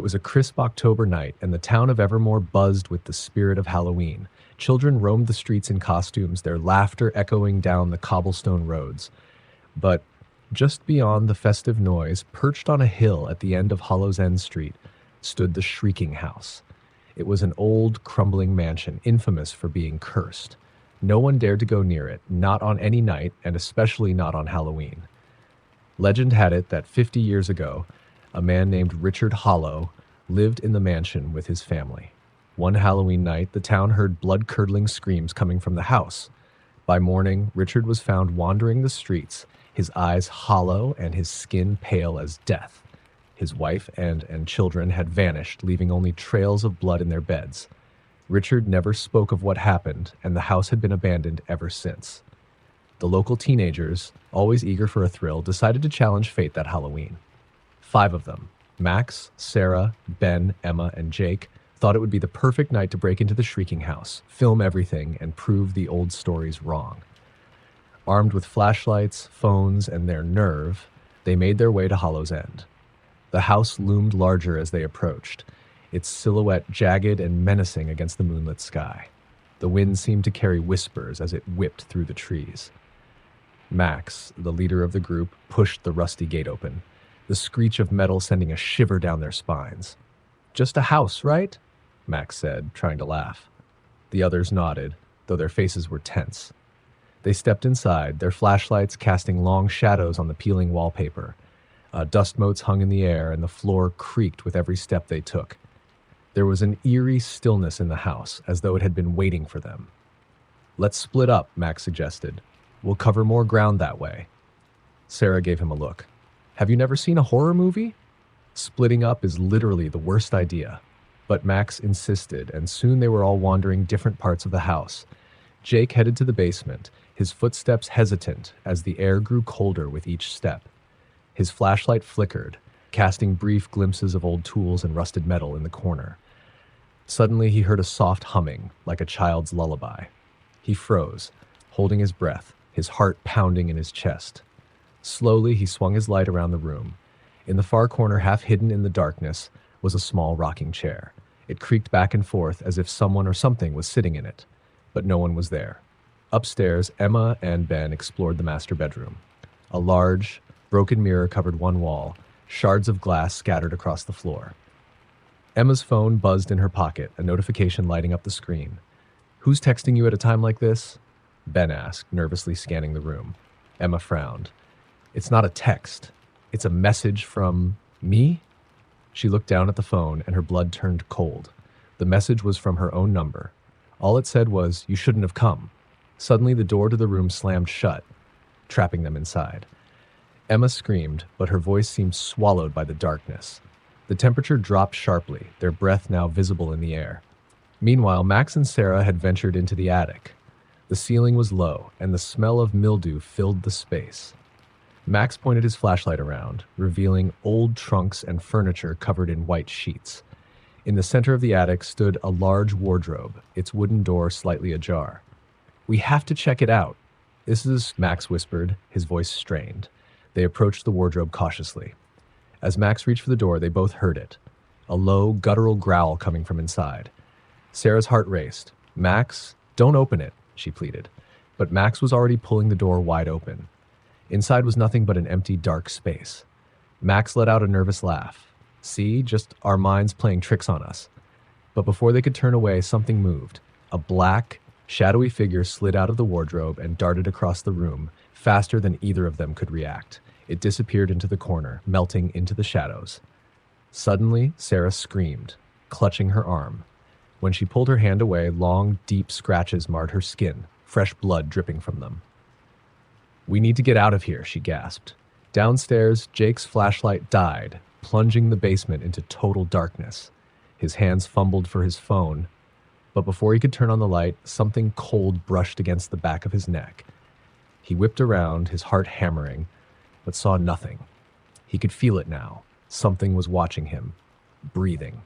It was a crisp October night, and the town of Evermore buzzed with the spirit of Halloween. Children roamed the streets in costumes, their laughter echoing down the cobblestone roads. But just beyond the festive noise, perched on a hill at the end of Hollow's End Street, stood the Shrieking House. It was an old, crumbling mansion, infamous for being cursed. No one dared to go near it, not on any night, and especially not on Halloween. Legend had it that 50 years ago, a man named Richard Hollow lived in the mansion with his family. One Halloween night, the town heard blood-curdling screams coming from the house. By morning, Richard was found wandering the streets, his eyes hollow and his skin pale as death. His wife and children had vanished, leaving only trails of blood in their beds. Richard never spoke of what happened, and the house had been abandoned ever since. The local teenagers, always eager for a thrill, decided to challenge fate that Halloween. 5 of them, Max, Sarah, Ben, Emma, and Jake, thought it would be the perfect night to break into the Shrieking House, film everything, and prove the old stories wrong. Armed with flashlights, phones, and their nerve, they made their way to Hollow's End. The house loomed larger as they approached, its silhouette jagged and menacing against the moonlit sky. The wind seemed to carry whispers as it whipped through the trees. Max, the leader of the group, pushed the rusty gate open, the screech of metal sending a shiver down their spines. "Just a house, right?" Max said, trying to laugh. The others nodded, though their faces were tense. They stepped inside, their flashlights casting long shadows on the peeling wallpaper. Dust motes hung in the air, and the floor creaked with every step they took. There was an eerie stillness in the house, as though it had been waiting for them. "Let's split up," Max suggested. "We'll cover more ground that way." Sarah gave him a look. "Have you never seen a horror movie?" Splitting up is literally the worst idea. But Max insisted, and soon they were all wandering different parts of the house. Jake headed to the basement, his footsteps hesitant as the air grew colder with each step. His flashlight flickered, casting brief glimpses of old tools and rusted metal in the corner. Suddenly he heard a soft humming, like a child's lullaby. He froze, holding his breath, his heart pounding in his chest. Slowly he swung his light around the room. In the far corner, half hidden in the darkness, was a small rocking chair. It creaked back and forth as if someone or something was sitting in it, but no one was there. Upstairs, Emma and Ben explored the master bedroom. A large, broken mirror covered one wall, shards of glass scattered across the floor. Emma's phone buzzed in her pocket, a notification lighting up the screen. "Who's texting you at a time like this?" Ben asked, nervously scanning the room. Emma frowned. "It's not a text. It's a message from me?" She looked down at the phone, and her blood turned cold. The message was from her own number. All it said was, "You shouldn't have come." Suddenly, the door to the room slammed shut, trapping them inside. Emma screamed, but her voice seemed swallowed by the darkness. The temperature dropped sharply, their breath now visible in the air. Meanwhile, Max and Sarah had ventured into the attic. The ceiling was low, and the smell of mildew filled the space. Max pointed his flashlight around, revealing old trunks and furniture covered in white sheets. In the center of the attic stood a large wardrobe, its wooden door slightly ajar. "We have to check it out." "This is," Max whispered, his voice strained. They approached the wardrobe cautiously. As Max reached for the door, they both heard it, a low, guttural growl coming from inside. Sarah's heart raced. "Max, don't open it," she pleaded. But Max was already pulling the door wide open. Inside was nothing but an empty, dark space. Max let out a nervous laugh. "See, just our minds playing tricks on us." But before they could turn away, something moved. A black, shadowy figure slid out of the wardrobe and darted across the room, faster than either of them could react. It disappeared into the corner, melting into the shadows. Suddenly, Sarah screamed, clutching her arm. When she pulled her hand away, long, deep scratches marred her skin, fresh blood dripping from them. "We need to get out of here," she gasped. Downstairs, Jake's flashlight died, plunging the basement into total darkness. His hands fumbled for his phone, but before he could turn on the light, something cold brushed against the back of his neck. He whipped around, his heart hammering, but saw nothing. He could feel it now. Something was watching him, breathing.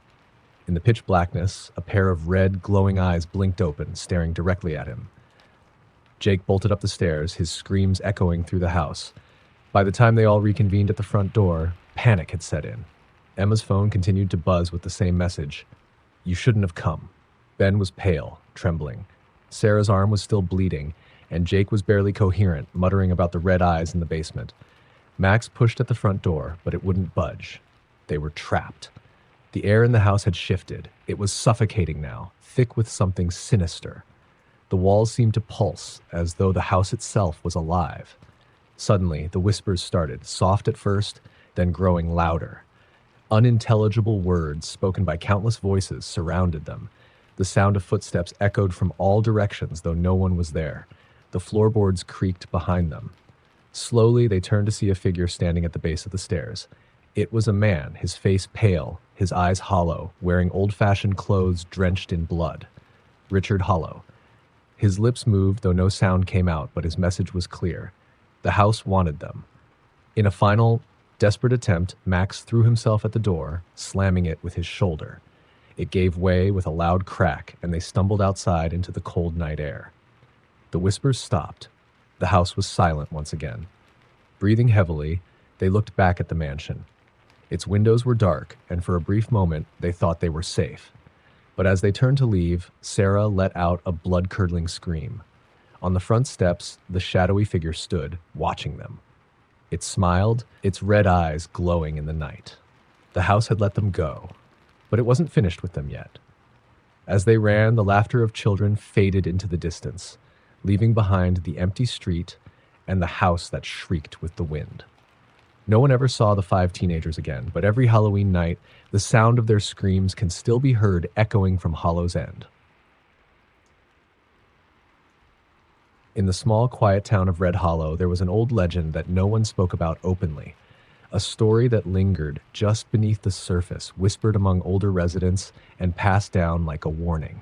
In the pitch blackness, a pair of red, glowing eyes blinked open, staring directly at him. Jake bolted up the stairs, his screams echoing through the house. By the time they all reconvened at the front door, panic had set in. Emma's phone continued to buzz with the same message. You shouldn't have come. Ben was pale, trembling. Sarah's arm was still bleeding, and Jake was barely coherent, muttering about the red eyes in the basement. Max pushed at the front door, but it wouldn't budge. They were trapped. The air in the house had shifted. It was suffocating now, thick with something sinister. The walls seemed to pulse, as though the house itself was alive. Suddenly, the whispers started, soft at first, then growing louder. Unintelligible words spoken by countless voices surrounded them. The sound of footsteps echoed from all directions, though no one was there. The floorboards creaked behind them. Slowly, they turned to see a figure standing at the base of the stairs. It was a man, his face pale, his eyes hollow, wearing old-fashioned clothes drenched in blood. Richard Hollow. His lips moved, though no sound came out, but his message was clear. The house wanted them. In a final, desperate attempt, Max threw himself at the door, slamming it with his shoulder. It gave way with a loud crack, and they stumbled outside into the cold night air. The whispers stopped. The house was silent once again. Breathing heavily, they looked back at the mansion. Its windows were dark, and for a brief moment, they thought they were safe. But as they turned to leave, Sarah let out a blood-curdling scream. On the front steps, the shadowy figure stood, watching them. It smiled, its red eyes glowing in the night. The house had let them go, but it wasn't finished with them yet. As they ran, the laughter of children faded into the distance, leaving behind the empty street and the house that shrieked with the wind. No one ever saw the 5 teenagers again, but every Halloween night, the sound of their screams can still be heard echoing from Hollow's End. In the small, quiet town of Red Hollow, there was an old legend that no one spoke about openly. A story that lingered just beneath the surface, whispered among older residents, and passed down like a warning.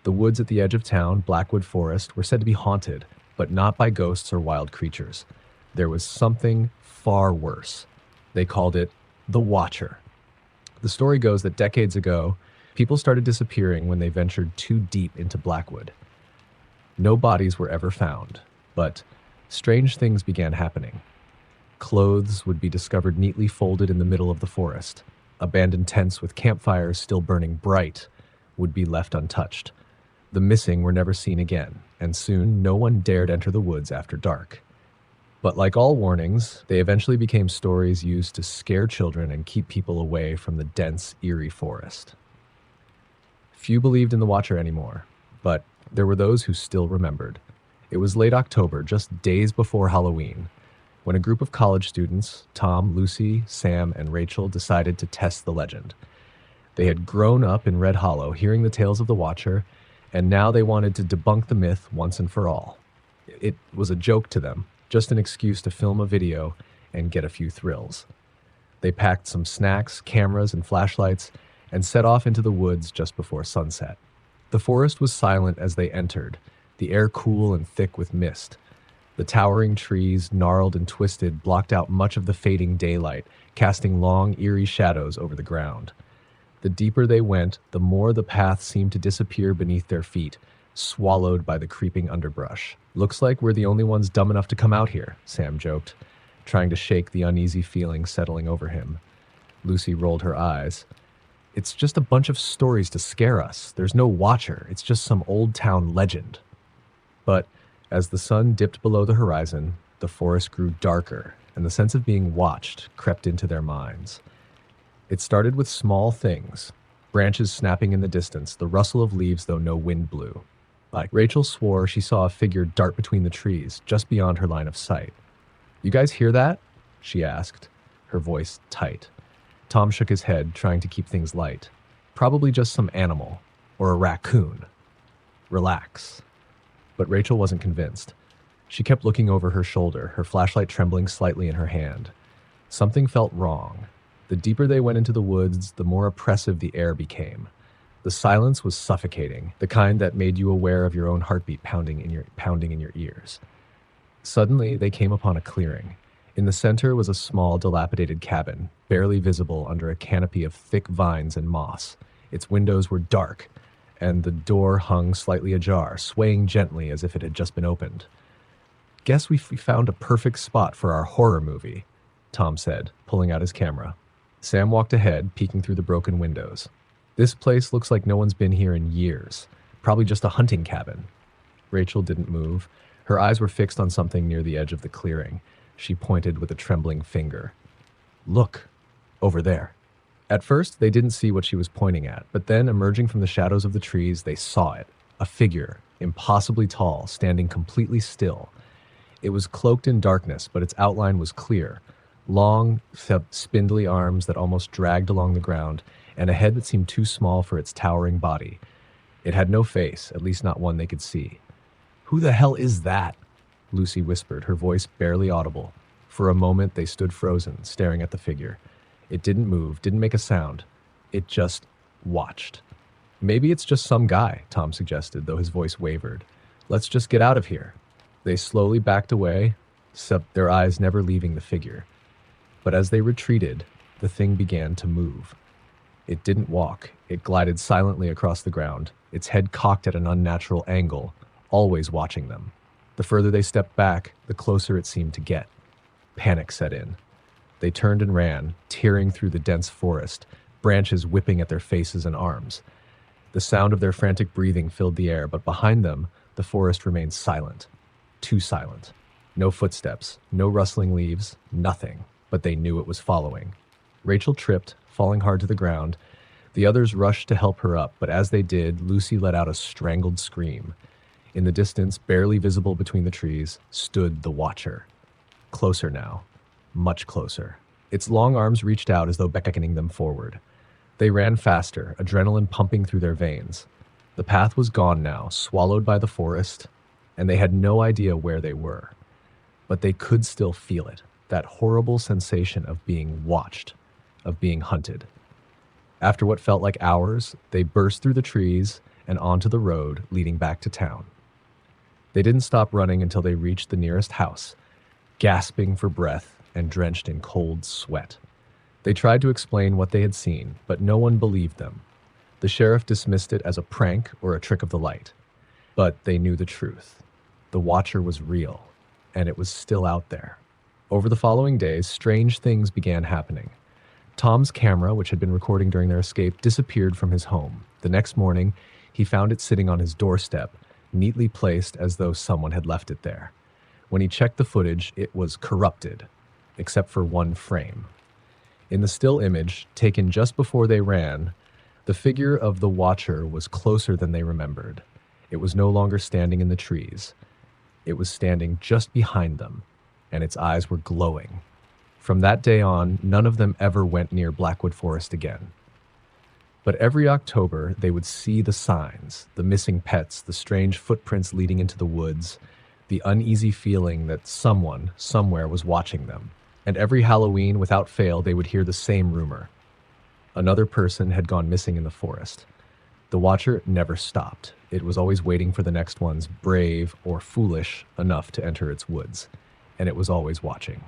The woods at the edge of town, Blackwood Forest, were said to be haunted, but not by ghosts or wild creatures. There was something far worse. They called it the Watcher. The story goes that decades ago, people started disappearing when they ventured too deep into Blackwood. No bodies were ever found, but strange things began happening. Clothes would be discovered neatly folded in the middle of the forest. Abandoned tents with campfires still burning bright would be left untouched. The missing were never seen again, and soon no one dared enter the woods after dark. But like all warnings, they eventually became stories used to scare children and keep people away from the dense, eerie forest. Few believed in the Watcher anymore, but there were those who still remembered. It was late October, just days before Halloween, when a group of college students, Tom, Lucy, Sam, and Rachel, decided to test the legend. They had grown up in Red Hollow, hearing the tales of the Watcher, and now they wanted to debunk the myth once and for all. It was a joke to them, just an excuse to film a video and get a few thrills. They packed some snacks, cameras, and flashlights, and set off into the woods just before sunset. The forest was silent as they entered, the air cool and thick with mist. The towering trees, gnarled and twisted, blocked out much of the fading daylight, casting long, eerie shadows over the ground. The deeper they went, the more the path seemed to disappear beneath their feet, swallowed by the creeping underbrush. Looks like we're the only ones dumb enough to come out here, Sam joked, trying to shake the uneasy feeling settling over him. Lucy rolled her eyes. It's just a bunch of stories to scare us. There's no Watcher. It's just some old town legend. But as the sun dipped below the horizon, the forest grew darker, and the sense of being watched crept into their minds. It started with small things, branches snapping in the distance, the rustle of leaves though no wind blew. Rachel swore she saw a figure dart between the trees, just beyond her line of sight. You guys hear that? She asked, her voice tight. Tom shook his head, trying to keep things light. Probably just some animal, or a raccoon. Relax. But Rachel wasn't convinced. She kept looking over her shoulder, her flashlight trembling slightly in her hand. Something felt wrong. The deeper they went into the woods, the more oppressive the air became. The silence was suffocating, the kind that made you aware of your own heartbeat pounding in your ears. Suddenly, they came upon a clearing. In the center was a small, dilapidated cabin, barely visible under a canopy of thick vines and moss. Its windows were dark, and the door hung slightly ajar, swaying gently as if it had just been opened. "Guess we found a perfect spot for our horror movie," Tom said, pulling out his camera. Sam walked ahead, peeking through the broken windows. This place looks like no one's been here in years. Probably just a hunting cabin. Rachel didn't move. Her eyes were fixed on something near the edge of the clearing. She pointed with a trembling finger. Look, over there. At first, they didn't see what she was pointing at, but then, emerging from the shadows of the trees, they saw it. A figure, impossibly tall, standing completely still. It was cloaked in darkness, but its outline was clear. Long, spindly arms that almost dragged along the ground, and a head that seemed too small for its towering body. It had no face, at least not one they could see. "Who the hell is that?" Lucy whispered, her voice barely audible. For a moment, they stood frozen, staring at the figure. It didn't move, didn't make a sound. It just watched. "Maybe it's just some guy," Tom suggested, though his voice wavered. "Let's just get out of here." They slowly backed away, their eyes never leaving the figure. But as they retreated, the thing began to move. It didn't walk. It glided silently across the ground, its head cocked at an unnatural angle, always watching them. The further they stepped back, the closer it seemed to get. Panic set in. They turned and ran, tearing through the dense forest, branches whipping at their faces and arms. The sound of their frantic breathing filled the air, but behind them, the forest remained silent. Too silent. No footsteps, no rustling leaves, nothing, but they knew it was following. Rachel tripped, falling hard to the ground. The others rushed to help her up, but as they did, Lucy let out a strangled scream. In the distance, barely visible between the trees, stood the Watcher. Closer now. Much closer. Its long arms reached out as though beckoning them forward. They ran faster, adrenaline pumping through their veins. The path was gone now, swallowed by the forest, and they had no idea where they were. But they could still feel it, that horrible sensation of being watched, of being hunted. After what felt like hours, they burst through the trees and onto the road leading back to town. They didn't stop running until they reached the nearest house, gasping for breath and drenched in cold sweat. They tried to explain what they had seen, but no one believed them. The sheriff dismissed it as a prank or a trick of the light. But they knew the truth. The Watcher was real, and it was still out there. Over the following days, strange things began happening. Tom's camera, which had been recording during their escape, disappeared from his home. The next morning, he found it sitting on his doorstep, neatly placed as though someone had left it there. When he checked the footage, it was corrupted, except for one frame. In the still image, taken just before they ran, the figure of the Watcher was closer than they remembered. It was no longer standing in the trees. It was standing just behind them, and its eyes were glowing. From that day on, none of them ever went near Blackwood Forest again. But every October, they would see the signs, the missing pets, the strange footprints leading into the woods, the uneasy feeling that someone, somewhere was watching them. And every Halloween, without fail, they would hear the same rumor. Another person had gone missing in the forest. The Watcher never stopped. It was always waiting for the next ones, brave or foolish enough to enter its woods. And it was always watching.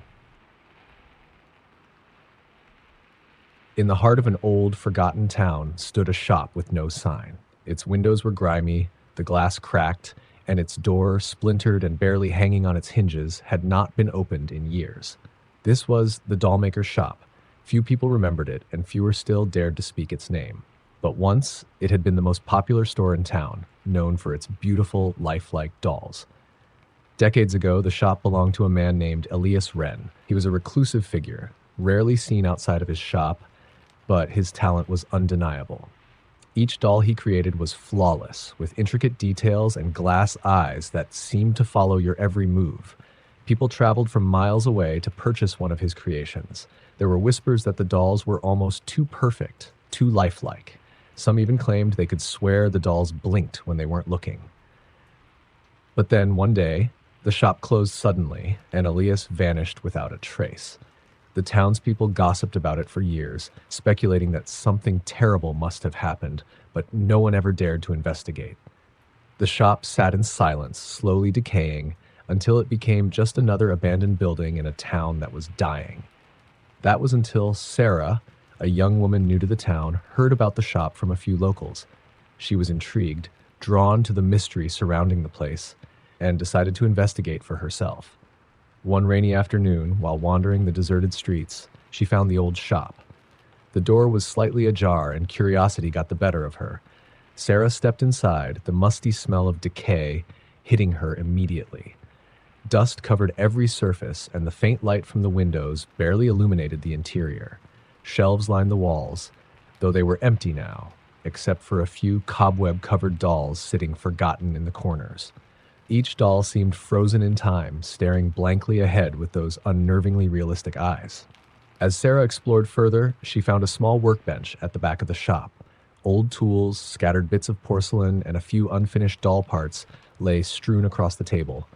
In the heart of an old, forgotten town stood a shop with no sign. Its windows were grimy, the glass cracked, and its door, splintered and barely hanging on its hinges, had not been opened in years. This was the dollmaker's shop. Few people remembered it, and fewer still dared to speak its name. But once, it had been the most popular store in town, known for its beautiful, lifelike dolls. Decades ago, the shop belonged to a man named Elias Wren. He was a reclusive figure, rarely seen outside of his shop, but his talent was undeniable. Each doll he created was flawless, with intricate details and glass eyes that seemed to follow your every move. People traveled from miles away to purchase one of his creations. There were whispers that the dolls were almost too perfect, too lifelike. Some even claimed they could swear the dolls blinked when they weren't looking. But then, one day, the shop closed suddenly, and Elias vanished without a trace. The townspeople gossiped about it for years, speculating that something terrible must have happened, but no one ever dared to investigate. The shop sat in silence, slowly decaying, until it became just another abandoned building in a town that was dying. That was until Sarah, a young woman new to the town, heard about the shop from a few locals. She was intrigued, drawn to the mystery surrounding the place, and decided to investigate for herself. One rainy afternoon, while wandering the deserted streets, she found the old shop. The door was slightly ajar, and curiosity got the better of her. Sarah stepped inside, the musty smell of decay hitting her immediately. Dust covered every surface, and the faint light from the windows barely illuminated the interior. Shelves lined the walls, though they were empty now, except for a few cobweb-covered dolls sitting forgotten in the corners. Each doll seemed frozen in time, staring blankly ahead with those unnervingly realistic eyes. As Sarah explored further, she found a small workbench at the back of the shop. Old tools, scattered bits of porcelain, and a few unfinished doll parts lay strewn across the table.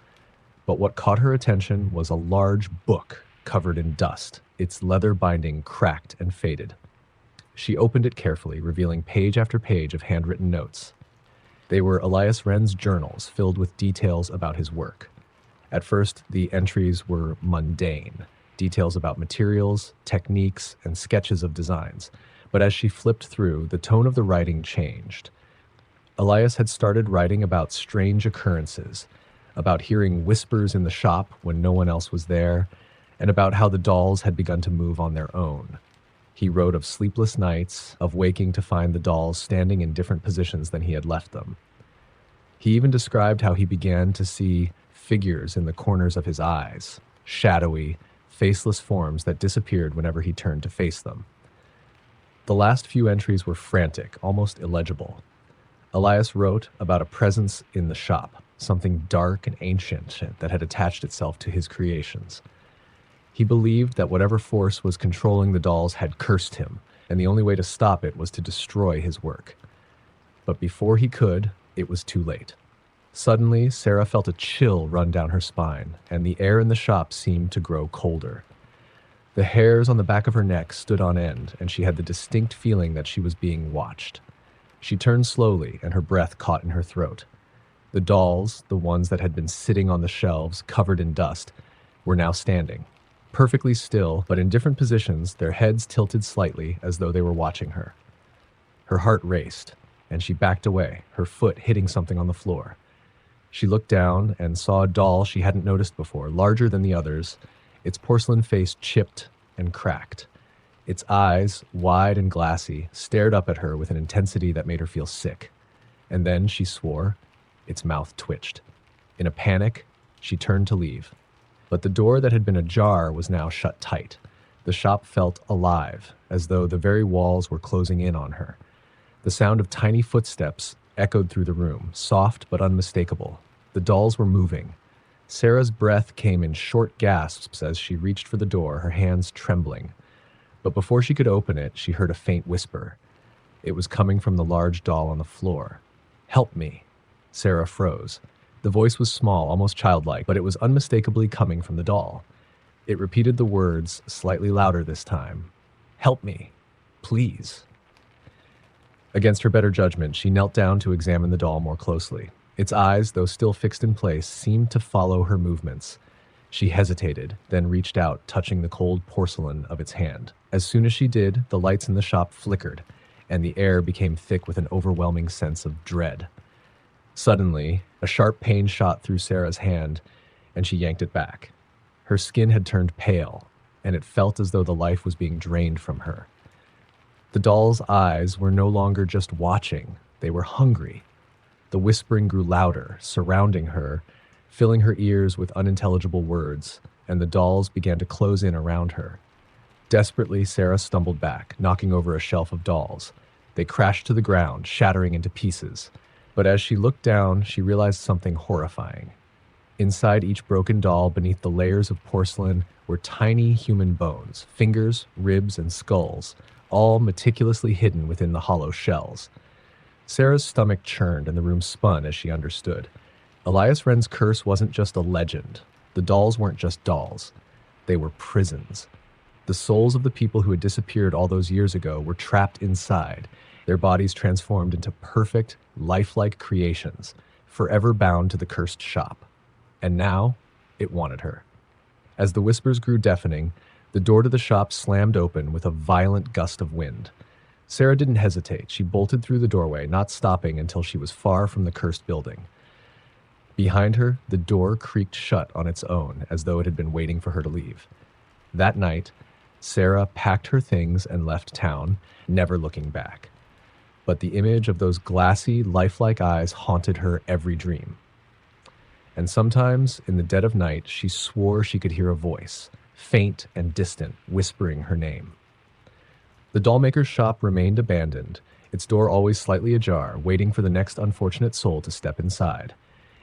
But what caught her attention was a large book covered in dust, its leather binding cracked and faded. She opened it carefully, revealing page after page of handwritten notes. They were Elias Wren's journals, filled with details about his work. At first, the entries were mundane, details about materials, techniques, and sketches of designs. But as she flipped through, the tone of the writing changed. Elias had started writing about strange occurrences, about hearing whispers in the shop when no one else was there, and about how the dolls had begun to move on their own. He wrote of sleepless nights, of waking to find the dolls standing in different positions than he had left them. He even described how he began to see figures in the corners of his eyes, shadowy, faceless forms that disappeared whenever he turned to face them. The last few entries were frantic, almost illegible. Elias wrote about a presence in the shop, something dark and ancient that had attached itself to his creations. He believed that whatever force was controlling the dolls had cursed him, and the only way to stop it was to destroy his work. But before he could, it was too late. Suddenly, Sarah felt a chill run down her spine, and the air in the shop seemed to grow colder. The hairs on the back of her neck stood on end, and she had the distinct feeling that she was being watched. She turned slowly, and her breath caught in her throat. The dolls, the ones that had been sitting on the shelves, covered in dust, were now standing, perfectly still, but in different positions, their heads tilted slightly as though they were watching her. Her heart raced, and she backed away, her foot hitting something on the floor. She looked down and saw a doll she hadn't noticed before, larger than the others, its porcelain face chipped and cracked. Its eyes, wide and glassy, stared up at her with an intensity that made her feel sick. And then she swore. Its mouth twitched. In a panic, she turned to leave. But the door that had been ajar was now shut tight. The shop felt alive, as though the very walls were closing in on her. The sound of tiny footsteps echoed through the room, soft but unmistakable. The dolls were moving. Sarah's breath came in short gasps as she reached for the door, her hands trembling. But before she could open it, she heard a faint whisper. It was coming from the large doll on the floor. "Help me." Sarah froze. The voice was small, almost childlike, but it was unmistakably coming from the doll. It repeated the words, slightly louder this time. "Help me. Please." Against her better judgment, she knelt down to examine the doll more closely. Its eyes, though still fixed in place, seemed to follow her movements. She hesitated, then reached out, touching the cold porcelain of its hand. As soon as she did, the lights in the shop flickered, and the air became thick with an overwhelming sense of dread. Suddenly, a sharp pain shot through Sarah's hand, and she yanked it back. Her skin had turned pale, and it felt as though the life was being drained from her. The doll's eyes were no longer just watching, they were hungry. The whispering grew louder, surrounding her, filling her ears with unintelligible words, and the dolls began to close in around her. Desperately, Sarah stumbled back, knocking over a shelf of dolls. They crashed to the ground, shattering into pieces. But as she looked down, she realized something horrifying. Inside each broken doll, beneath the layers of porcelain, were tiny human bones, fingers, ribs, and skulls, all meticulously hidden within the hollow shells. Sarah's stomach churned and the room spun as she understood. Elias Wren's curse wasn't just a legend. The dolls weren't just dolls. They were prisons. The souls of the people who had disappeared all those years ago were trapped inside, their bodies transformed into perfect, lifelike creations, forever bound to the cursed shop. And now, it wanted her. As the whispers grew deafening, the door to the shop slammed open with a violent gust of wind. Sarah didn't hesitate. She bolted through the doorway, not stopping until she was far from the cursed building. Behind her, the door creaked shut on its own, as though it had been waiting for her to leave. That night, Sarah packed her things and left town, never looking back. But the image of those glassy, lifelike eyes haunted her every dream. And sometimes, in the dead of night, she swore she could hear a voice, faint and distant, whispering her name. The dollmaker's shop remained abandoned, its door always slightly ajar, waiting for the next unfortunate soul to step inside.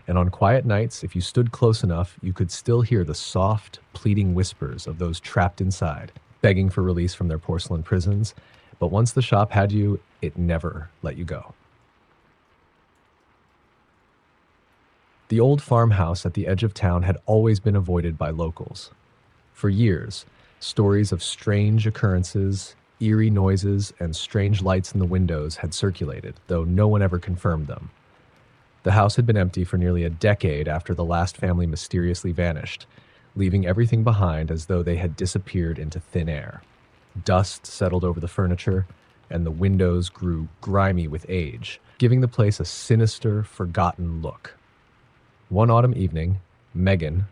And on quiet nights, if you stood close enough, you could still hear the soft, pleading whispers of those trapped inside, begging for release from their porcelain prisons. But once the shop had you, it never let you go. The old farmhouse at the edge of town had always been avoided by locals. For years, stories of strange occurrences, eerie noises, and strange lights in the windows had circulated, though no one ever confirmed them. The house had been empty for nearly a decade after the last family mysteriously vanished, leaving everything behind as though they had disappeared into thin air. Dust settled over the furniture, and the windows grew grimy with age, giving the place a sinister, forgotten look. One autumn evening, Megan,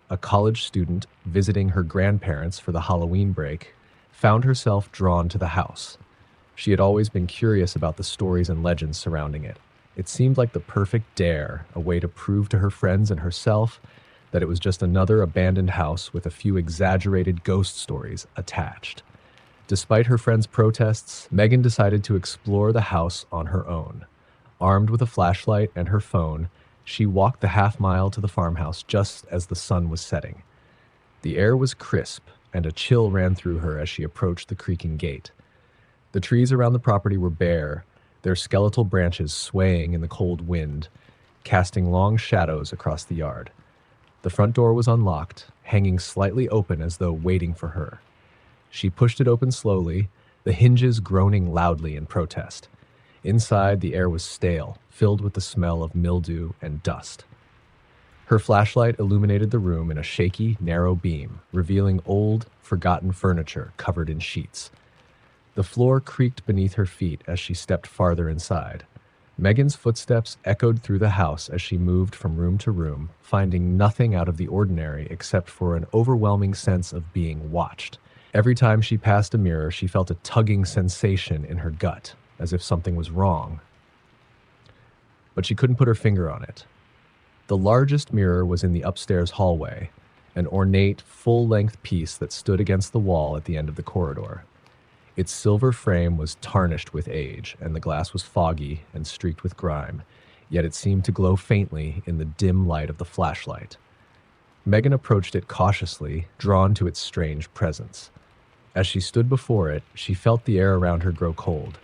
a college student visiting her grandparents for the Halloween break, found herself drawn to the house. She had always been curious about the stories and legends surrounding it. It seemed like the perfect dare, a way to prove to her friends and herself that it was just another abandoned house with a few exaggerated ghost stories attached. Despite her friends' protests, Megan decided to explore the house on her own. Armed with a flashlight and her phone, she walked the half-mile to the farmhouse just as the sun was setting. The air was crisp, and a chill ran through her as she approached the creaking gate. The trees around the property were bare, their skeletal branches swaying in the cold wind, casting long shadows across the yard. The front door was unlocked, hanging slightly open as though waiting for her. She pushed it open slowly, the hinges groaning loudly in protest. Inside, the air was stale, filled with the smell of mildew and dust. Her flashlight illuminated the room in a shaky, narrow beam, revealing old, forgotten furniture covered in sheets. The floor creaked beneath her feet as she stepped farther inside. Megan's footsteps echoed through the house as she moved from room to room, finding nothing out of the ordinary except for an overwhelming sense of being watched. Every time she passed a mirror, she felt a tugging sensation in her gut, as if something was wrong. But she couldn't put her finger on it. The largest mirror was in the upstairs hallway, an ornate, full-length piece that stood against the wall at the end of the corridor. Its silver frame was tarnished with age, and the glass was foggy and streaked with grime, yet it seemed to glow faintly in the dim light of the flashlight. Megan approached it cautiously, drawn to its strange presence. As she stood before it, she felt the air around her grow cold.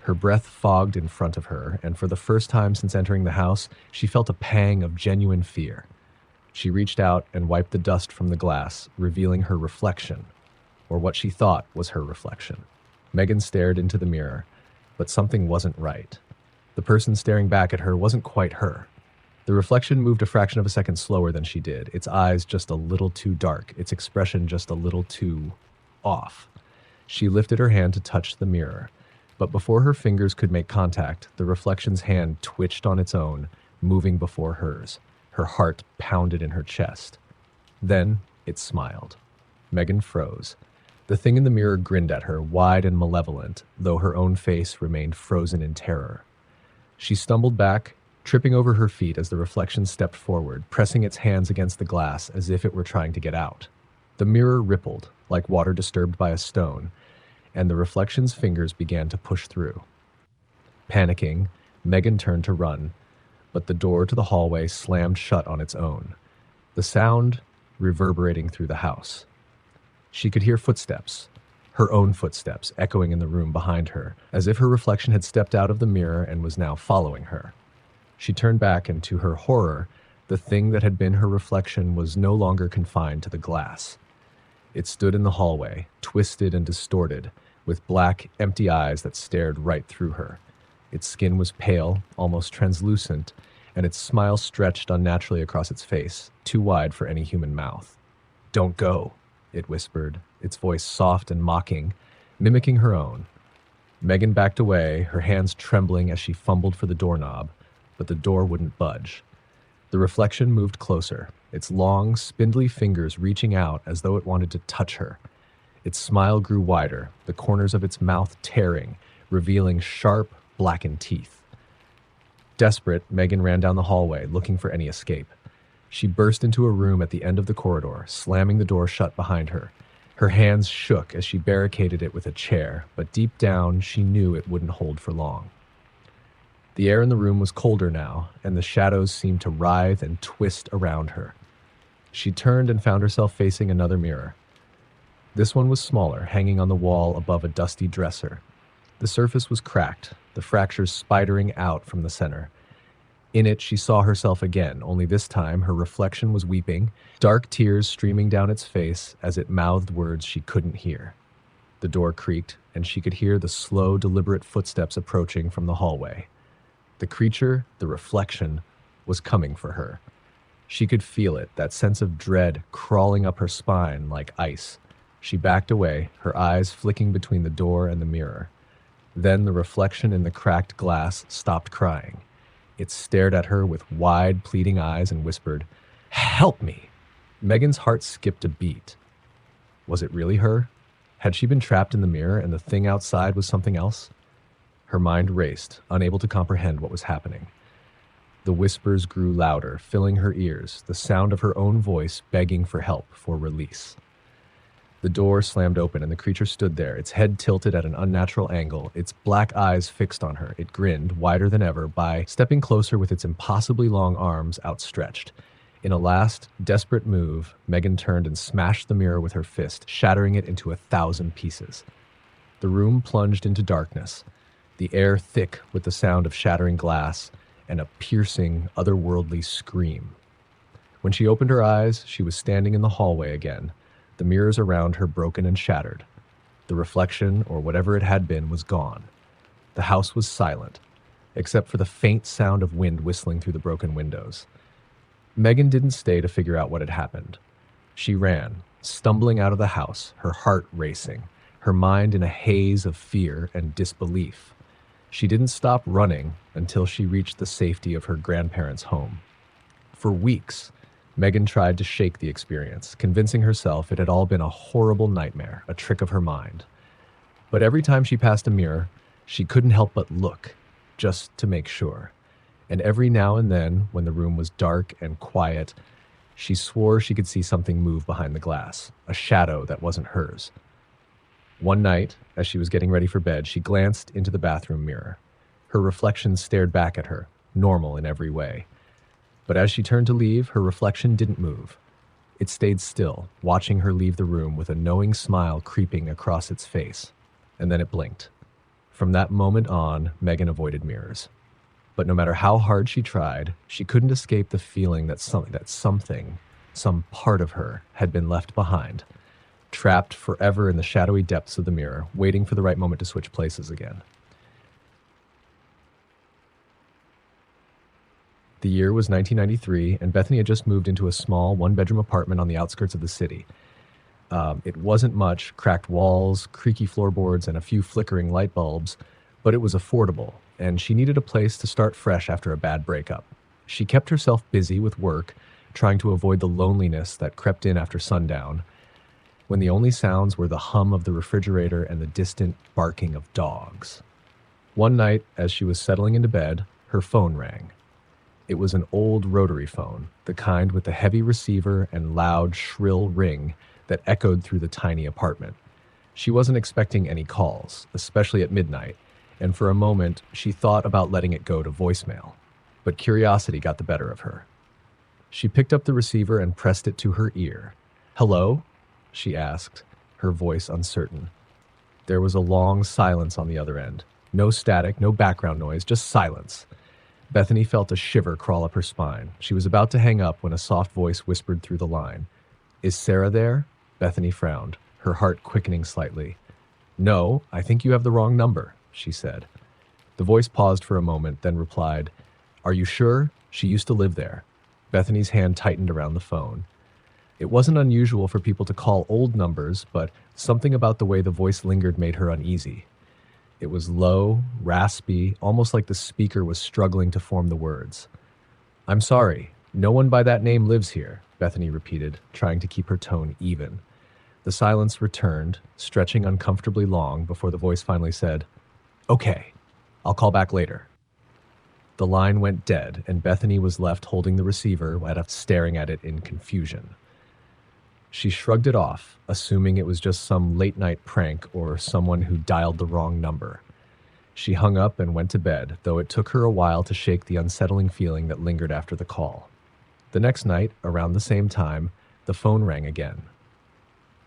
Her breath fogged in front of her, and for the first time since entering the house, she felt a pang of genuine fear. She reached out and wiped the dust from the glass, revealing her reflection, or what she thought was her reflection. Megan stared into the mirror, but something wasn't right. The person staring back at her wasn't quite her. The reflection moved a fraction of a second slower than she did, its eyes just a little too dark, its expression just a little too off. She lifted her hand to touch the mirror, but before her fingers could make contact, the reflection's hand twitched on its own, moving before hers. Her heart pounded in her chest. Then it smiled. Megan froze. The thing in the mirror grinned at her, wide and malevolent, though her own face remained frozen in terror. She stumbled back, tripping over her feet as the reflection stepped forward, pressing its hands against the glass as if it were trying to get out. The mirror rippled, like water disturbed by a stone, and the reflection's fingers began to push through. Panicking, Megan turned to run, but the door to the hallway slammed shut on its own, the sound reverberating through the house. She could hear footsteps, her own footsteps, echoing in the room behind her, as if her reflection had stepped out of the mirror and was now following her. She turned back, and to her horror, the thing that had been her reflection was no longer confined to the glass. It stood in the hallway, twisted and distorted, with black, empty eyes that stared right through her. Its skin was pale, almost translucent, and its smile stretched unnaturally across its face, too wide for any human mouth. "Don't go," it whispered, its voice soft and mocking, mimicking her own. Megan backed away, her hands trembling as she fumbled for the doorknob, but the door wouldn't budge. The reflection moved closer, its long, spindly fingers reaching out as though it wanted to touch her. Its smile grew wider, the corners of its mouth tearing, revealing sharp, blackened teeth. Desperate, Megan ran down the hallway, looking for any escape. She burst into a room at the end of the corridor, slamming the door shut behind her. Her hands shook as she barricaded it with a chair, but deep down, she knew it wouldn't hold for long. The air in the room was colder now, and the shadows seemed to writhe and twist around her. She turned and found herself facing another mirror. This one was smaller, hanging on the wall above a dusty dresser. The surface was cracked, the fractures spidering out from the center. In it, she saw herself again, only this time her reflection was weeping, dark tears streaming down its face as it mouthed words she couldn't hear. The door creaked, and she could hear the slow, deliberate footsteps approaching from the hallway. The creature, the reflection, was coming for her. She could feel it, that sense of dread crawling up her spine like ice. She backed away, her eyes flicking between the door and the mirror. Then the reflection in the cracked glass stopped crying. It stared at her with wide, pleading eyes and whispered, "Help me!" Megan's heart skipped a beat. Was it really her? Had she been trapped in the mirror and the thing outside was something else? Her mind raced, unable to comprehend what was happening. The whispers grew louder, filling her ears, the sound of her own voice begging for help, for release. The door slammed open and the creature stood there, its head tilted at an unnatural angle, its black eyes fixed on her. It grinned, wider than ever, by stepping closer with its impossibly long arms outstretched. In a last, desperate move, Megan turned and smashed the mirror with her fist, shattering it into 1,000 pieces. The room plunged into darkness, the air thick with the sound of shattering glass, and a piercing, otherworldly scream. When she opened her eyes, she was standing in the hallway again, the mirrors around her broken and shattered. The reflection, or whatever it had been, was gone. The house was silent, except for the faint sound of wind whistling through the broken windows. Megan didn't stay to figure out what had happened. She ran, stumbling out of the house, her heart racing, her mind in a haze of fear and disbelief. She didn't stop running until she reached the safety of her grandparents' home. For weeks, Megan tried to shake the experience, convincing herself it had all been a horrible nightmare, a trick of her mind. But every time she passed a mirror, she couldn't help but look, just to make sure. And every now and then, when the room was dark and quiet, she swore she could see something move behind the glass, a shadow that wasn't hers. One night, as she was getting ready for bed, she glanced into the bathroom mirror. Her reflection stared back at her, normal in every way. But as she turned to leave, her reflection didn't move. It stayed still, watching her leave the room with a knowing smile creeping across its face. And then it blinked. From that moment on, Megan avoided mirrors. But no matter how hard she tried, she couldn't escape the feeling that something, some part of her, had been left behind, trapped forever in the shadowy depths of the mirror, waiting for the right moment to switch places again. The year was 1993, and Bethany had just moved into a small, one-bedroom apartment on the outskirts of the city. It wasn't much, cracked walls, creaky floorboards, and a few flickering light bulbs, but it was affordable, and she needed a place to start fresh after a bad breakup. She kept herself busy with work, trying to avoid the loneliness that crept in after sundown, when the only sounds were the hum of the refrigerator and the distant barking of dogs. One night, as she was settling into bed, her phone rang. It was an old rotary phone, the kind with the heavy receiver and loud, shrill ring that echoed through the tiny apartment. She wasn't expecting any calls, especially at midnight, and for a moment she thought about letting it go to voicemail. But curiosity got the better of her. She picked up the receiver and pressed it to her ear. "Hello?" she asked, her voice uncertain. There was a long silence on the other end. No static, no background noise, just silence. Bethany felt a shiver crawl up her spine. She was about to hang up when a soft voice whispered through the line. "Is Sarah there?" Bethany frowned, her heart quickening slightly. "No, I think you have the wrong number," she said. The voice paused for a moment, then replied, "Are you sure? She used to live there." Bethany's hand tightened around the phone. It wasn't unusual for people to call old numbers, but something about the way the voice lingered made her uneasy. It was low, raspy, almost like the speaker was struggling to form the words. "I'm sorry, no one by that name lives here," Bethany repeated, trying to keep her tone even. The silence returned, stretching uncomfortably long before the voice finally said, "Okay, I'll call back later." The line went dead, and Bethany was left holding the receiver while staring at it in confusion. She shrugged it off, assuming it was just some late-night prank or someone who dialed the wrong number. She hung up and went to bed, though it took her a while to shake the unsettling feeling that lingered after the call. The next night, around the same time, the phone rang again.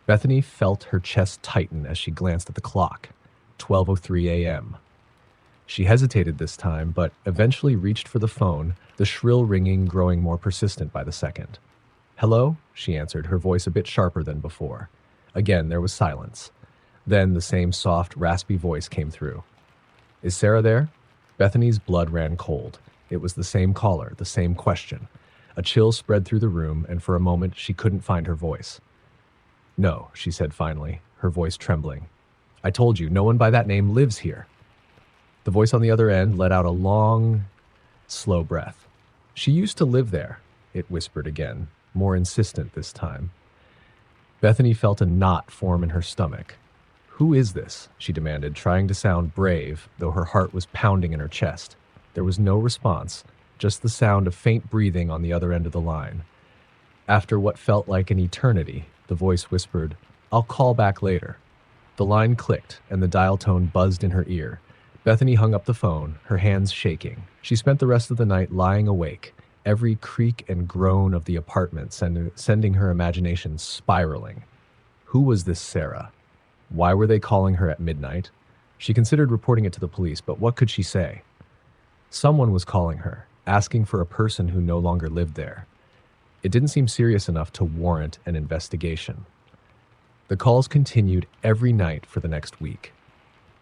Bethany felt her chest tighten as she glanced at the clock, 12:03 a.m. She hesitated this time, but eventually reached for the phone, the shrill ringing growing more persistent by the second. "Hello?" she answered, her voice a bit sharper than before. Again, there was silence. Then the same soft, raspy voice came through. "Is Sarah there?" Bethany's blood ran cold. It was the same caller, the same question. A chill spread through the room, and for a moment she couldn't find her voice. "No," she said finally, her voice trembling. "I told you, no one by that name lives here." The voice on the other end let out a long, slow breath. "She used to live there," it whispered again, more insistent this time. Bethany felt a knot form in her stomach. "Who is this?" she demanded, trying to sound brave, though her heart was pounding in her chest. There was no response, just the sound of faint breathing on the other end of the line. After what felt like an eternity, the voice whispered, "I'll call back later." The line clicked, and the dial tone buzzed in her ear. Bethany hung up the phone, her hands shaking. She spent the rest of the night lying awake, every creak and groan of the apartment sending her imagination spiraling. Who was this Sarah? Why were they calling her at midnight? She considered reporting it to the police, but what could she say? Someone was calling her, asking for a person who no longer lived there. It didn't seem serious enough to warrant an investigation. The calls continued every night for the next week.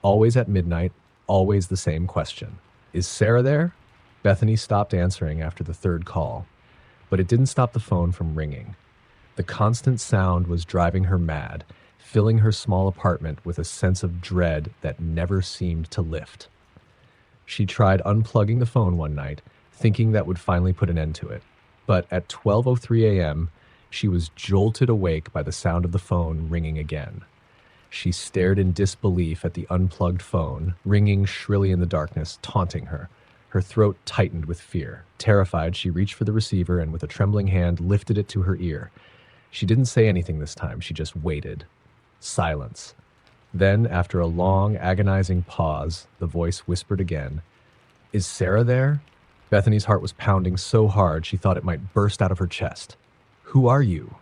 Always at midnight, always the same question. "Is Sarah there?" Bethany stopped answering after the third call, but it didn't stop the phone from ringing. The constant sound was driving her mad, filling her small apartment with a sense of dread that never seemed to lift. She tried unplugging the phone one night, thinking that would finally put an end to it. But at 12:03 a.m., she was jolted awake by the sound of the phone ringing again. She stared in disbelief at the unplugged phone, ringing shrilly in the darkness, taunting her. Her throat tightened with fear. Terrified, she reached for the receiver and with a trembling hand lifted it to her ear. She didn't say anything this time, she just waited. Silence. Then, after a long, agonizing pause, the voice whispered again, "Is Sarah there?" Bethany's heart was pounding so hard she thought it might burst out of her chest. "Who are you?"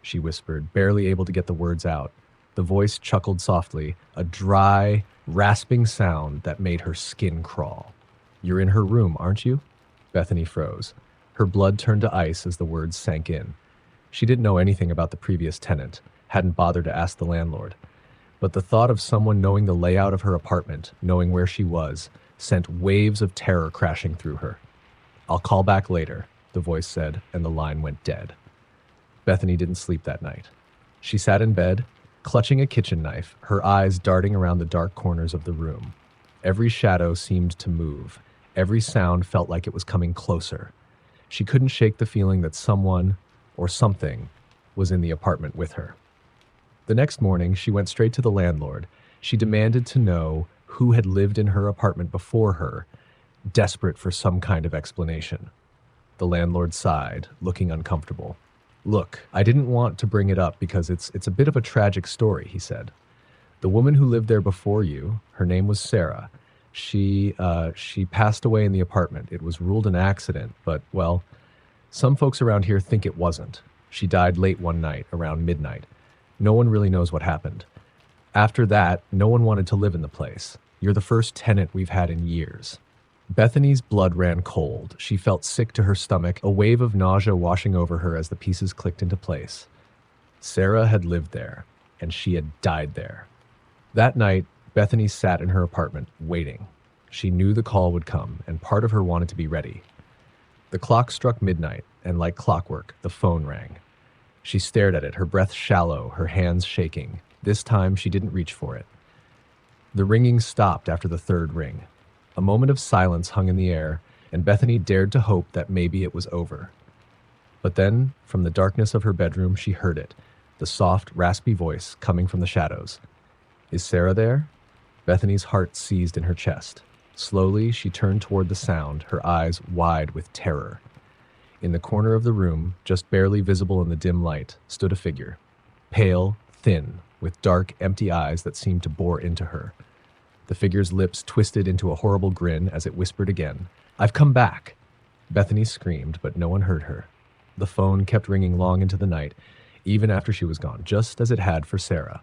she whispered, barely able to get the words out. The voice chuckled softly, a dry, rasping sound that made her skin crawl. "You're in her room, aren't you?" Bethany froze. Her blood turned to ice as the words sank in. She didn't know anything about the previous tenant, hadn't bothered to ask the landlord. But the thought of someone knowing the layout of her apartment, knowing where she was, sent waves of terror crashing through her. "I'll call back later," the voice said, and the line went dead. Bethany didn't sleep that night. She sat in bed, clutching a kitchen knife, her eyes darting around the dark corners of the room. Every shadow seemed to move. Every sound felt like it was coming closer. She couldn't shake the feeling that someone, or something, was in the apartment with her. The next morning, she went straight to the landlord. She demanded to know who had lived in her apartment before her, desperate for some kind of explanation. The landlord sighed, looking uncomfortable. "Look, I didn't want to bring it up because it's a bit of a tragic story," he said. "The woman who lived there before you, her name was Sarah. She passed away in the apartment. It was ruled an accident, but, well, some folks around here think it wasn't. She died late one night, around midnight. No one really knows what happened. After that, no one wanted to live in the place. You're the first tenant we've had in years." Bethany's blood ran cold. She felt sick to her stomach, a wave of nausea washing over her as the pieces clicked into place. Sarah had lived there, and she had died there. That night, Bethany sat in her apartment, waiting. She knew the call would come, and part of her wanted to be ready. The clock struck midnight, and like clockwork, the phone rang. She stared at it, her breath shallow, her hands shaking. This time, she didn't reach for it. The ringing stopped after the third ring. A moment of silence hung in the air, and Bethany dared to hope that maybe it was over. But then, from the darkness of her bedroom, she heard it, the soft, raspy voice coming from the shadows. Is Sarah there? Bethany's heart seized in her chest. Slowly, she turned toward the sound, her eyes wide with terror. In the corner of the room, just barely visible in the dim light, stood a figure. Pale, thin, with dark, empty eyes that seemed to bore into her. The figure's lips twisted into a horrible grin as it whispered again, "I've come back!" Bethany screamed, but no one heard her. The phone kept ringing long into the night, even after she was gone, just as it had for Sarah.